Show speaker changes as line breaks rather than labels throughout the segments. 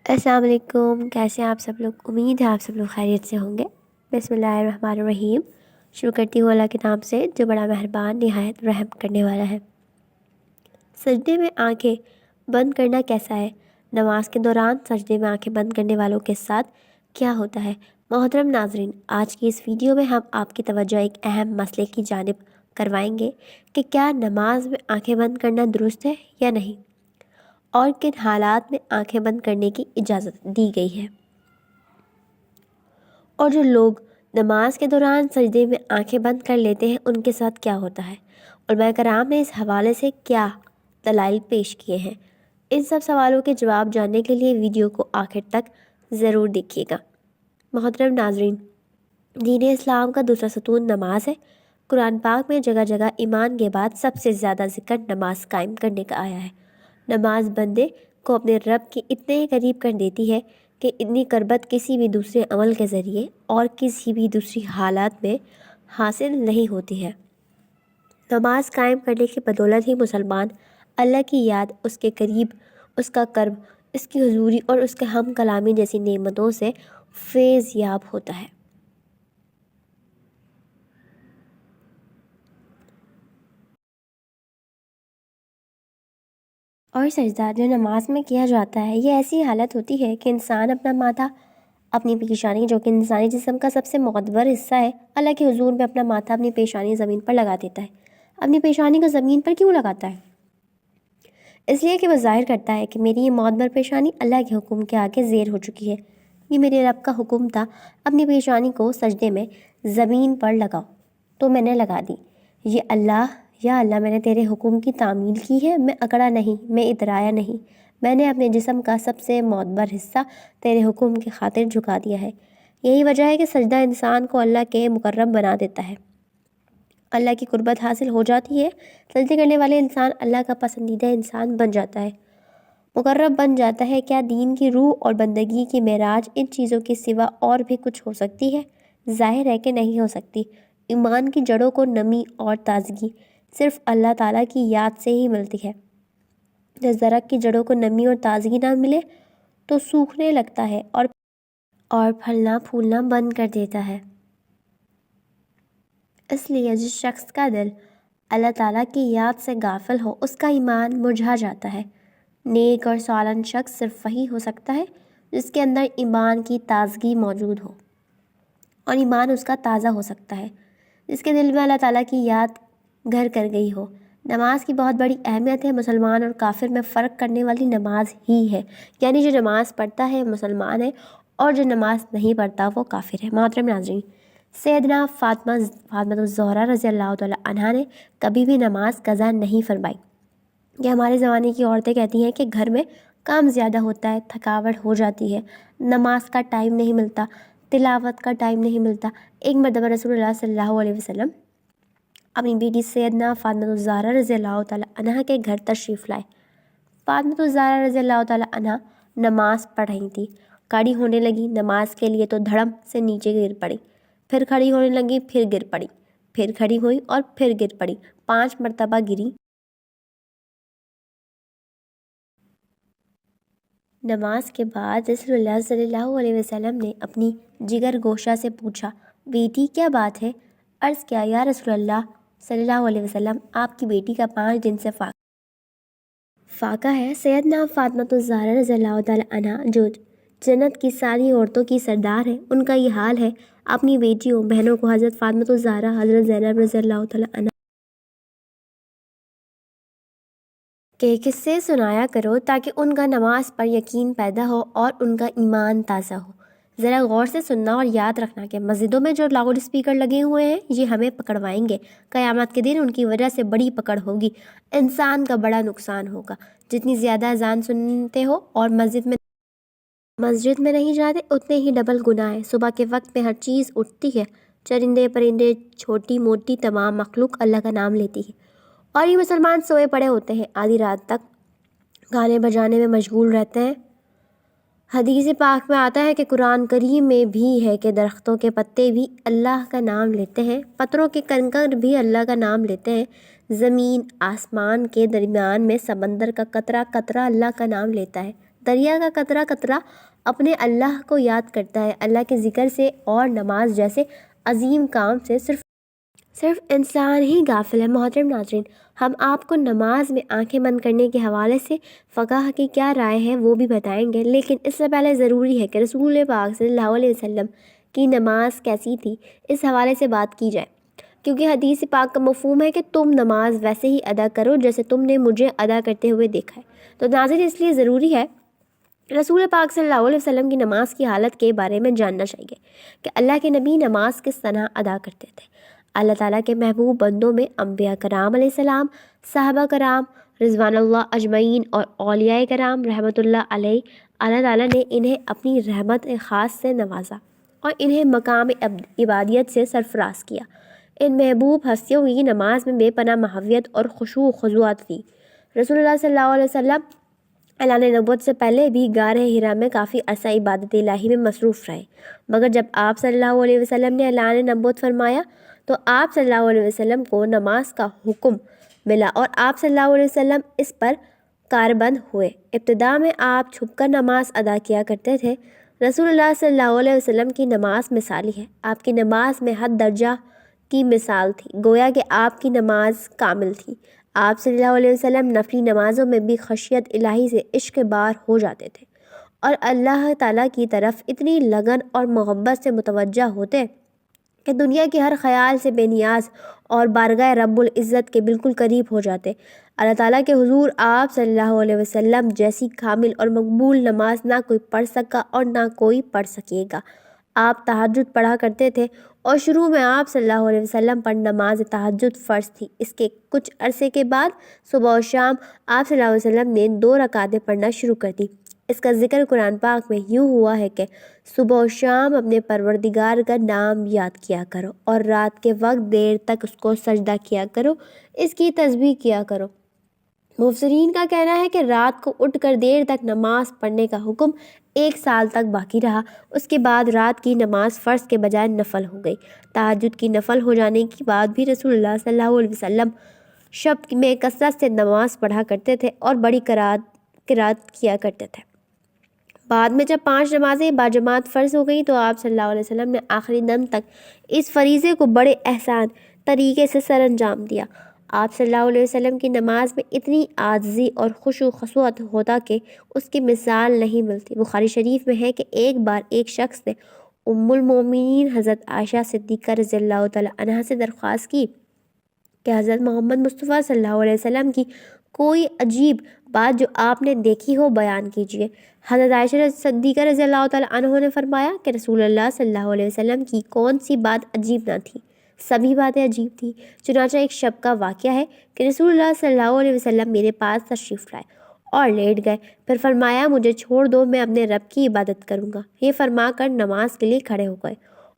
السلام علیکم، کیسے ہیں آپ سب لوگ؟ امید ہے آپ سب لوگ خیریت سے ہوں گے۔ بسم اللہ الرحمن الرحیم۔ شروع کرتی ہوں اللہ کے نام سے جو بڑا مہربان نہایت رحم کرنے والا ہے۔ سجدے میں آنکھیں بند کرنا کیسا ہے؟ نماز کے دوران سجدے میں آنکھیں بند کرنے والوں کے ساتھ کیا ہوتا ہے؟ محترم ناظرین، آج کی اس ویڈیو میں ہم آپ کی توجہ ایک اہم مسئلے کی جانب کروائیں گے کہ کیا نماز میں آنکھیں بند کرنا درست ہے یا نہیں، اور کن حالات میں آنکھیں بند کرنے کی اجازت دی گئی ہے، اور جو لوگ نماز کے دوران سجدے میں آنکھیں بند کر لیتے ہیں ان کے ساتھ کیا ہوتا ہے۔ علماء کرام نے اس حوالے سے کیا دلائل پیش کیے ہیں، ان سب سوالوں کے جواب جاننے کے لیے ویڈیو کو آخر تک ضرور دیکھیے گا۔ محترم ناظرین، دین اسلام کا دوسرا ستون نماز ہے۔ قرآن پاک میں جگہ جگہ ایمان کے بعد سب سے زیادہ ذکر نماز قائم کرنے کا آیا ہے۔ نماز بندے کو اپنے رب کے اتنے ہی قریب کر دیتی ہے کہ اتنی قربت کسی بھی دوسرے عمل کے ذریعے اور کسی بھی دوسری حالات میں حاصل نہیں ہوتی ہے۔ نماز قائم کرنے کی بدولت ہی مسلمان اللہ کی یاد، اس کے قریب، اس کا قرب، اس کی حضوری اور اس کے ہم کلامی جیسی نعمتوں سے فیض یاب ہوتا ہے۔ اور سجدہ جو نماز میں کیا جاتا ہے، یہ ایسی حالت ہوتی ہے کہ انسان اپنا ماتھا، اپنی پیشانی جو کہ انسانی جسم کا سب سے معتبر حصہ ہے، اللہ کے حضور میں اپنا ماتھا، اپنی پیشانی زمین پر لگا دیتا ہے۔ اپنی پیشانی کو زمین پر کیوں لگاتا ہے؟ اس لیے کہ وہ ظاہر کرتا ہے کہ میری یہ معتبر پیشانی اللہ کے حکم کے آگے زیر ہو چکی ہے۔ یہ میرے رب کا حکم تھا، اپنی پیشانی کو سجدے میں زمین پر لگاؤ، تو میں نے لگا دی۔ یا اللہ، میں نے تیرے حکم کی تعمیل کی ہے، میں اکڑا نہیں، میں اترایا نہیں، میں نے اپنے جسم کا سب سے معتبر حصہ تیرے حکم کی خاطر جھکا دیا ہے۔ یہی وجہ ہے کہ سجدہ انسان کو اللہ کے مقرب بنا دیتا ہے، اللہ کی قربت حاصل ہو جاتی ہے۔ سجدے کرنے والے انسان اللہ کا پسندیدہ انسان بن جاتا ہے، مقرب بن جاتا ہے۔ کیا دین کی روح اور بندگی کی معراج ان چیزوں کے سوا اور بھی کچھ ہو سکتی ہے؟ ظاہر ہے کہ نہیں ہو سکتی۔ ایمان کی جڑوں کو نمی اور تازگی صرف اللہ تعالیٰ کی یاد سے ہی ملتی ہے۔ جس درخت کی جڑوں کو نمی اور تازگی نہ ملے تو سوکھنے لگتا ہے اور پھلنا پھولنا بند کر دیتا ہے۔ اس لیے جس شخص کا دل اللہ تعالیٰ کی یاد سے غافل ہو، اس کا ایمان مرجھا جاتا ہے۔ نیک اور سالن شخص صرف وہی ہو سکتا ہے جس کے اندر ایمان کی تازگی موجود ہو، اور ایمان اس کا تازہ ہو سکتا ہے جس کے دل میں اللہ تعالیٰ کی یاد گھر کر گئی ہو۔ نماز کی بہت بڑی اہمیت ہے۔ مسلمان اور کافر میں فرق کرنے والی نماز ہی ہے، یعنی جو نماز پڑھتا ہے مسلمان ہے، اور جو نماز نہیں پڑھتا وہ کافر ہے۔ محترم ناظرین، سیدنا فاطمہ الزہرا رضی اللہ تعالیٰ عنہا نے کبھی بھی نماز قضا نہیں فرمائی۔ یہ ہمارے زمانے کی عورتیں کہتی ہیں کہ گھر میں کام زیادہ ہوتا ہے، تھکاوٹ ہو جاتی ہے، نماز کا ٹائم نہیں ملتا، تلاوت کا ٹائم نہیں ملتا۔ ایک مرتبہ رسول اللہ صلی اللہ علیہ وسلم اپنی بیٹی سیدنا فاطمہ الزہرا رضی اللہ تعالیٰ عنہا کے گھر تشریف لائے۔ فاطمہ الزہرا رضی اللہ تعالیٰ عنہا نماز پڑھ رہی تھی، کھڑی ہونے لگی نماز کے لیے تو دھڑم سے نیچے گر پڑی، پھر کھڑی ہونے لگی، پھر گر پڑی، پھر کھڑی ہوئی اور پھر گر پڑی، 5 مرتبہ گری۔ نماز کے بعد رسول اللہ صلی اللہ علیہ وسلم نے اپنی جگر گوشہ سے پوچھا، بیٹی کیا بات ہے؟ عرض کیا، یا رسول اللہ صلی اللہ علیہ وسلم، آپ کی بیٹی کا 5 دن سے فاقہ ہے۔ سیدنا فاطمہ الزہرا رضی اللہ تعالیٰ عنہا جو جنت کی ساری عورتوں کی سردار ہے، ان کا یہ حال ہے۔ اپنی بیٹیوں بہنوں کو حضرت فاطمہ الزہرا، حضرت زینب رضی اللہ تعالیٰ عنہا کے قصے سنایا کرو تاکہ ان کا نماز پر یقین پیدا ہو اور ان کا ایمان تازہ ہو۔ ذرا غور سے سننا اور یاد رکھنا کہ مسجدوں میں جو لاؤڈ اسپیکر لگے ہوئے ہیں یہ ہمیں پکڑوائیں گے۔ قیامت کے دن ان کی وجہ سے بڑی پکڑ ہوگی، انسان کا بڑا نقصان ہوگا۔ جتنی زیادہ اذان سنتے ہو اور مسجد میں نہیں جاتے، اتنے ہی ڈبل گناہ ہے۔ صبح کے وقت میں ہر چیز اٹھتی ہے، چرندے پرندے، چھوٹی موٹی تمام مخلوق اللہ کا نام لیتی ہے، اور یہ مسلمان سوئے پڑے ہوتے ہیں، آدھی رات تک گانے بجانے میں مشغول رہتے ہیں۔ حدیث پاک میں آتا ہے کہ قرآن کریم میں بھی ہے کہ درختوں کے پتے بھی اللہ کا نام لیتے ہیں، پتھروں کے کنکر بھی اللہ کا نام لیتے ہیں، زمین آسمان کے درمیان میں سمندر کا قطرہ قطرہ اللہ کا نام لیتا ہے، دریا کا قطرہ قطرہ اپنے اللہ کو یاد کرتا ہے۔ اللہ کے ذکر سے اور نماز جیسے عظیم کام سے صرف انسان ہی غافل ہے۔ محترم ناظرین، ہم آپ کو نماز میں آنکھیں بند کرنے کے حوالے سے فقہ کی کیا رائے ہے وہ بھی بتائیں گے، لیکن اس سے پہلے ضروری ہے کہ رسول پاک صلی اللہ علیہ وسلم کی نماز کیسی تھی اس حوالے سے بات کی جائے، کیونکہ حدیث پاک کا مفہوم ہے کہ تم نماز ویسے ہی ادا کرو جیسے تم نے مجھے ادا کرتے ہوئے دیکھا ہے۔ تو ناظرین، اس لیے ضروری ہے رسول پاک صلی اللہ علیہ وسلم کی نماز کی حالت کے بارے میں جاننا چاہیے کہ اللہ کے نبی نماز کس طرح ادا کرتے تھے۔ اللہ تعالیٰ کے محبوب بندوں میں انبیاء کرام علیہ السلام، صحابہ کرام رضوان اللہ اجمعین اور اولیاء کرام رحمۃ اللہ علیہ، اللہ تعالیٰ نے انہیں اپنی رحمت خاص سے نوازا اور انہیں مقام عبادیت سے سرفراز کیا۔ ان محبوب ہستیوں کی نماز میں بے پناہ محبت اور خشوع و خضوع تھی۔ رسول اللہ صلی اللہ علیہ وسلم اعلان نبوت سے پہلے بھی غار حرا میں کافی عرصہ عبادت الہی میں مصروف رہے، مگر جب آپ صلی اللہ علیہ وسلم نے اعلان نبوت فرمایا تو آپ صلی اللہ علیہ وسلم کو نماز کا حکم ملا اور آپ صلی اللہ علیہ وسلم اس پر کاربند ہوئے۔ ابتدا میں آپ چھپ کر نماز ادا کیا کرتے تھے۔ رسول اللہ صلی اللہ علیہ وسلم کی نماز مثالی ہے۔ آپ کی نماز میں حد درجہ کی مثال تھی، گویا کہ آپ کی نماز کامل تھی۔ آپ صلی اللہ علیہ وسلم نفلی نمازوں میں بھی خشیت الہی سے عشق بار ہو جاتے تھے اور اللہ تعالیٰ کی طرف اتنی لگن اور محبت سے متوجہ ہوتے کہ دنیا کے ہر خیال سے بے نیاز اور بارگاہ رب العزت کے بالکل قریب ہو جاتے۔ اللہ تعالیٰ کے حضور آپ صلی اللہ علیہ وسلم جیسی کامل اور مقبول نماز نہ کوئی پڑھ سکا اور نہ کوئی پڑھ سکے گا۔ آپ تہجد پڑھا کرتے تھے اور شروع میں آپ صلی اللہ علیہ وسلم پر نماز تہجد فرض تھی۔ اس کے کچھ عرصے کے بعد صبح و شام آپ صلی اللہ علیہ وسلم نے 2 رکعتیں پڑھنا شروع کر دی۔ اس کا ذکر قرآن پاک میں یوں ہوا ہے کہ صبح و شام اپنے پروردگار کا نام یاد کیا کرو اور رات کے وقت دیر تک اس کو سجدہ کیا کرو، اس کی تسبیح کیا کرو۔ مفسرین کا کہنا ہے کہ رات کو اٹھ کر دیر تک نماز پڑھنے کا حکم 1 سال تک باقی رہا۔ اس کے بعد رات کی نماز فرض کے بجائے نفل ہو گئی۔ تہجد کی نفل ہو جانے کے بعد بھی رسول اللہ صلی اللہ علیہ وسلم شب میں کثرت سے نماز پڑھا کرتے تھے اور بڑی قرات کیا کرتے تھے۔ بعد میں جب 5 نمازیں باجماعت فرض ہو گئیں تو آپ صلی اللہ علیہ وسلم نے آخری دم تک اس فریضے کو بڑے احسان طریقے سے سر انجام دیا۔ آپ صلی اللہ علیہ وسلم کی نماز میں اتنی عاجزی اور خشوع و خضوع ہوتا کہ اس کی مثال نہیں ملتی۔ بخاری شریف میں ہے کہ ایک بار ایک شخص نے ام المومنین حضرت عائشہ صدیقہ رضی اللہ تعالی عنہا سے درخواست کی کہ حضرت محمد مصطفیٰ صلی اللہ علیہ وسلم کی کوئی عجیب بات جو آپ نے دیکھی ہو بیان کیجیے۔ حضرت عائشہ صدیقہ رضی اللہ تعالی عنہ نے فرمایا کہ رسول اللہ صلی اللہ علیہ وسلم کی کون سی بات عجیب نہ تھی، سبھی باتیں عجیب تھیں۔ چنانچہ ایک شب کا واقعہ ہے کہ رسول اللہ صلی اللہ علیہ وسلم میرے پاس تشریف لائے اور لیٹ گئے، پھر فرمایا مجھے چھوڑ دو، میں اپنے رب کی عبادت کروں گا۔ یہ فرما کر نماز کے لیے کھڑے ہو گئے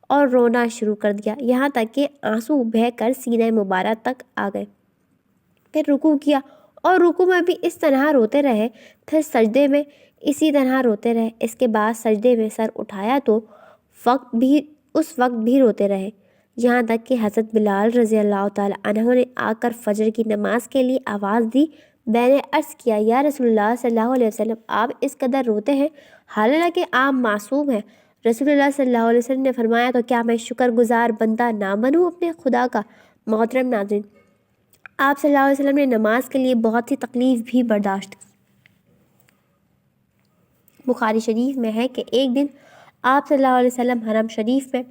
اور رونا شروع کر دیا، یہاں تک کہ آنسو بہہ کر سینہ مبارک تک آ گئے۔ پھر رکوع کیا اور رکوع میں بھی اس طرح روتے رہے، پھر سجدے میں اسی طرح روتے رہے۔ اس کے بعد سجدے میں سر اٹھایا تو اس وقت بھی روتے رہے، یہاں تک کہ حضرت بلال رضی اللہ تعالی عنہ نے آ کر فجر کی نماز کے لیے آواز دی۔ میں نے عرض کیا، یا رسول اللہ صلی اللہ علیہ وسلم، آپ اس قدر روتے ہیں حالانکہ آپ معصوم ہیں۔ رسول اللہ صلی اللہ علیہ وسلم نے فرمایا، تو کیا میں شکر گزار بندہ نہ بنوں اپنے خدا کا؟ محترم ناظرین، آپ صلی اللہ علیہ وسلم نے نماز کے لیے بہت سی تکلیف بھی برداشت کی۔ بخاری شریف میں ہے کہ ایک دن آپ صلی اللہ علیہ وسلم حرم شریف میں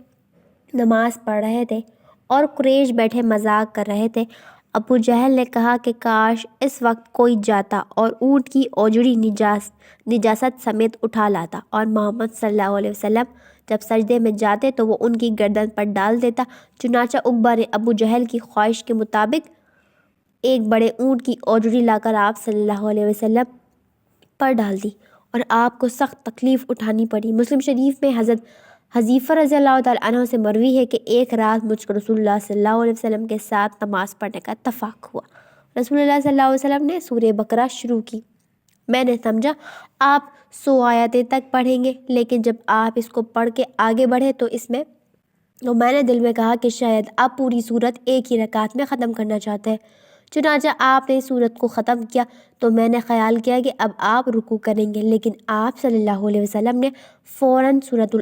نماز پڑھ رہے تھے اور قریش بیٹھے مذاق کر رہے تھے۔ ابو جہل نے کہا کہ کاش اس وقت کوئی جاتا اور اونٹ کی اوجڑی نجاست سمیت اٹھا لاتا اور محمد صلی اللہ علیہ وسلم جب سجدے میں جاتے تو وہ ان کی گردن پر ڈال دیتا۔ چنانچہ عقبہ نے ابو جہل کی خواہش کے مطابق ایک بڑے اونٹ کی اوجڑی لا کر آپ صلی اللہ علیہ وسلم پر ڈال دی اور آپ کو سخت تکلیف اٹھانی پڑی۔ مسلم شریف میں حضرت حذیفہ رضی اللہ تعالی عنہ سے مروی ہے کہ ایک رات مجھ کو رسول اللہ صلی اللہ علیہ وسلم کے ساتھ نماز پڑھنے کا اتفاق ہوا۔ رسول اللہ صلی اللہ علیہ وسلم نے سورہ بقرہ شروع کی، میں نے سمجھا آپ 100 آیتیں تک پڑھیں گے، لیکن جب آپ اس کو پڑھ کے آگے بڑھے تو میں نے دل میں کہا کہ شاید آپ پوری سورت ایک ہی رکعت میں ختم کرنا چاہتے ہیں۔ چنانچہ آپ نے سورت کو ختم کیا تو میں نے خیال کیا کہ اب آپ رکوع کریں گے، لیکن آپ صلی اللہ علیہ وسلم نے فوراً سورت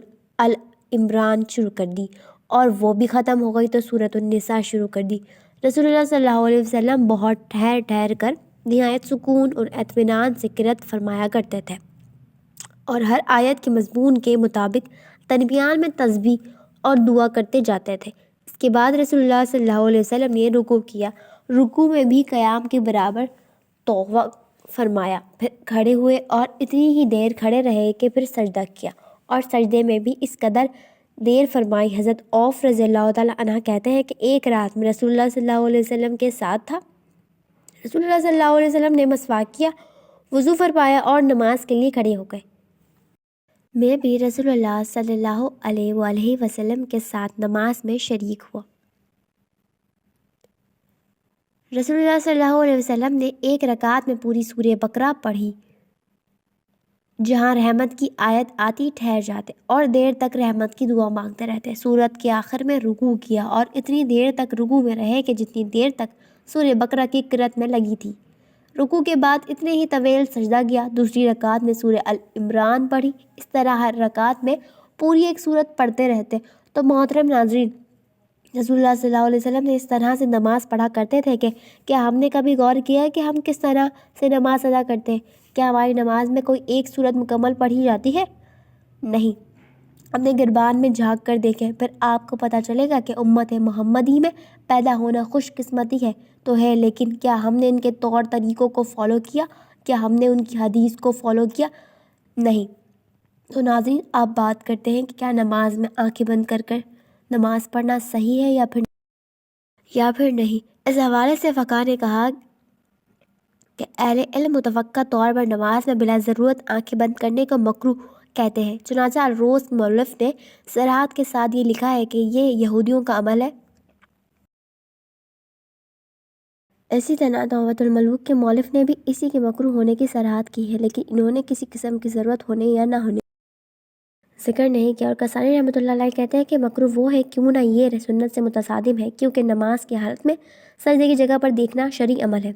عمران شروع کر دی اور وہ بھی ختم ہو گئی تو سورت النساء شروع کر دی۔ رسول اللہ صلی اللہ علیہ وسلم بہت ٹھہر ٹھہر کر نہایت سکون اور اطمینان سے قرأت فرمایا کرتے تھے اور ہر آیت کے مضمون کے مطابق درمیان میں تسبیح اور دعا کرتے جاتے تھے۔ اس کے بعد رسول اللہ صلی اللہ علیہ وسلم نے رکوع کیا، رکوع میں بھی قیام کے برابر توقع فرمایا، پھر کھڑے ہوئے اور اتنی ہی دیر کھڑے رہے کہ پھر سجدہ کیا اور سجدے میں بھی اس قدر دیر فرمائی۔ حضرت عوف رضی اللہ تعالیٰ عنہ کہتے ہیں کہ ایک رات میں رسول اللہ صلی اللہ علیہ وسلم کے ساتھ تھا۔ رسول اللہ صلی اللہ علیہ وسلم نے مسواک کیا، وضو فرمایا اور نماز کے لیے کھڑے ہو گئے۔ میں بھی رسول اللہ صلی اللہ علیہ وآلہ وسلم کے ساتھ نماز میں شریک ہوا۔ رسول اللہ صلی اللہ علیہ وسلم نے ایک رکعت میں پوری سورہ بقرہ پڑھی، جہاں رحمت کی آیت آتی ٹھہر جاتے اور دیر تک رحمت کی دعا مانگتے رہتے۔ سورت کے آخر میں رکوع کیا اور اتنی دیر تک رکوع میں رہے کہ جتنی دیر تک سورہ بقرہ کی قرأت میں لگی تھی۔ رکوع کے بعد اتنے ہی طویل سجدہ کیا۔ دوسری رکعت میں سورہ عمران پڑھی۔ اس طرح ہر رکعت میں پوری ایک سورت پڑھتے رہتے۔ تو محترم ناظرین، رسول اللہ صلی اللہ علیہ وسلم نے اس طرح سے نماز پڑھا کرتے تھے کہ کیا ہم نے کبھی غور کیا ہے کہ ہم کس طرح سے نماز ادا کرتے ہیں؟ کیا ہماری نماز میں کوئی ایک سورت مکمل پڑھی جاتی ہے؟ نہیں۔ اپنے گربان میں جھانک کر دیکھیں، پھر آپ کو پتہ چلے گا کہ امت محمدی میں پیدا ہونا خوش قسمتی ہے تو ہے، لیکن کیا ہم نے ان کے طور طریقوں کو فالو کیا؟ کیا ہم نے ان کی حدیث کو فالو کیا؟ نہیں۔ تو ناظرین، آپ بات کرتے ہیں کہ کیا نماز میں آنکھیں بند کر کر نماز پڑھنا صحیح ہے یا پھر نہیں؟ اس حوالے سے فقہ نے کہا کہ اہل علم متفقہ طور پر نماز میں بلا ضرورت آنکھیں بند کرنے کو مکروہ کہتے ہیں۔ چنانچہ الروز مؤلف نے صراحت کے ساتھ یہ لکھا ہے کہ یہ یہودیوں کا عمل ہے۔ اسی طرح تحفۃ الملوک کے مؤلف نے بھی اسی کے مکروہ ہونے کی صراحت کی ہے، لیکن انہوں نے کسی قسم کی ضرورت ہونے یا نہ ہونے ذکر نہیں کیا۔ اور کسانی رحمۃ اللہ علیہ کہتے ہیں کہ مکروہ وہ ہے کیوں نہ یہ سنت سے متصادم ہے، کیونکہ نماز کی حالت میں سجدے کی جگہ پر دیکھنا شرعی عمل ہے۔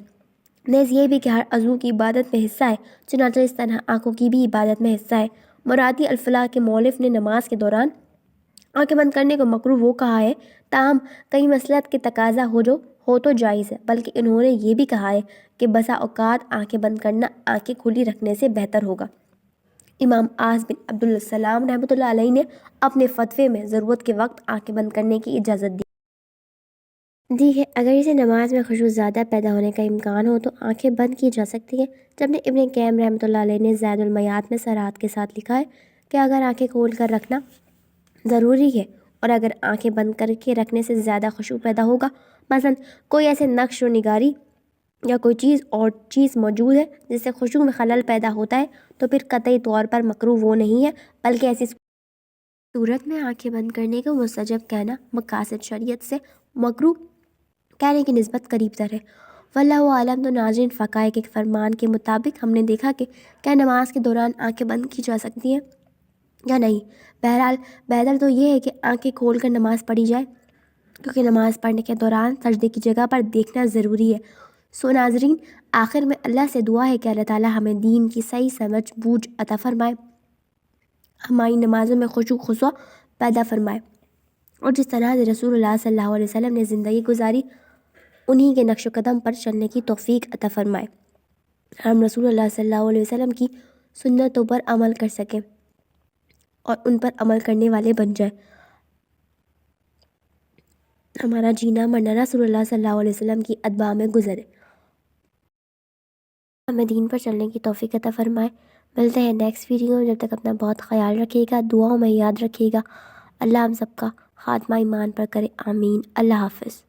نیز یہ بھی کہ ہر عضو کی عبادت میں حصہ ہے، چنانچہ اس طرح آنکھوں کی بھی عبادت میں حصہ ہے۔ مرادی الفلاح کے مؤلف نے نماز کے دوران آنکھیں بند کرنے کو مکروہ وہ کہا ہے، تاہم کئی مصلحت کے تقاضا ہو تو جائز ہے، بلکہ انہوں نے یہ بھی کہا ہے کہ بسا اوقات آنکھیں بند کرنا آنکھیں کھلی رکھنے سے بہتر ہوگا۔ امام عاص بن عبدالسلام رحمۃ اللہ علیہ نے اپنے فتوے میں ضرورت کے وقت آنکھیں بند کرنے کی اجازت دی ہے۔ اگر اسے نماز میں خشوع زیادہ پیدا ہونے کا امکان ہو تو آنکھیں بند کی جا سکتی ہیں۔ جبکہ ابن قیم رحمۃ اللہ علیہ نے زاد المیعاد میں صراحت کے ساتھ لکھا ہے کہ اگر آنکھیں کھول کر رکھنا ضروری ہے اور اگر آنکھیں بند کر کے رکھنے سے زیادہ خشوع پیدا ہوگا، مثلا کوئی ایسے نقش و نگاری یا کوئی چیز موجود ہے جس سے خشوع میں خلل پیدا ہوتا ہے، تو پھر قطعی طور پر مکروہ وہ نہیں ہے، بلکہ ایسی صورت میں آنکھیں بند کرنے کو مستحب کہنا مقاصد شریعت سے مکروہ کہنے کی نسبت قریب تر ہے۔ واللہ اعلم۔ تو ناظرین، فقہ کے فرمان کے مطابق ہم نے دیکھا کہ کیا نماز کے دوران آنکھیں بند کی جا سکتی ہیں یا نہیں۔ بہرحال بہتر تو یہ ہے کہ آنکھیں کھول کر نماز پڑھی جائے، کیونکہ نماز پڑھنے کے دوران سجدے کی جگہ پر دیکھنا ضروری ہے۔ سو ناظرین، آخر میں اللہ سے دعا ہے کہ اللہ تعالیٰ ہمیں دین کی صحیح سمجھ بوجھ عطا فرمائے، ہماری نمازوں میں خشوع پیدا فرمائے، اور جس طرح سے رسول اللہ صلی اللہ علیہ وسلم نے زندگی گزاری انہی کے نقش و قدم پر چلنے کی توفیق عطا فرمائے، ہم رسول اللہ صلی اللہ علیہ وسلم کی سنتوں پر عمل کر سکیں اور ان پر عمل کرنے والے بن جائیں، ہمارا جینا مرنا رسول اللہ صلی اللہ علیہ وسلم کی اتباع میں گزرے، ہمیں دین پر چلنے کی توفیق عطا فرمائے۔ ملتے ہیں نیکسٹ ویڈیو میں، جب تک اپنا بہت خیال رکھیے گا، دعاؤں میں یاد رکھیے گا۔ اللہ ہم سب کا خاتمہ ایمان پر کرے، آمین۔ اللہ حافظ۔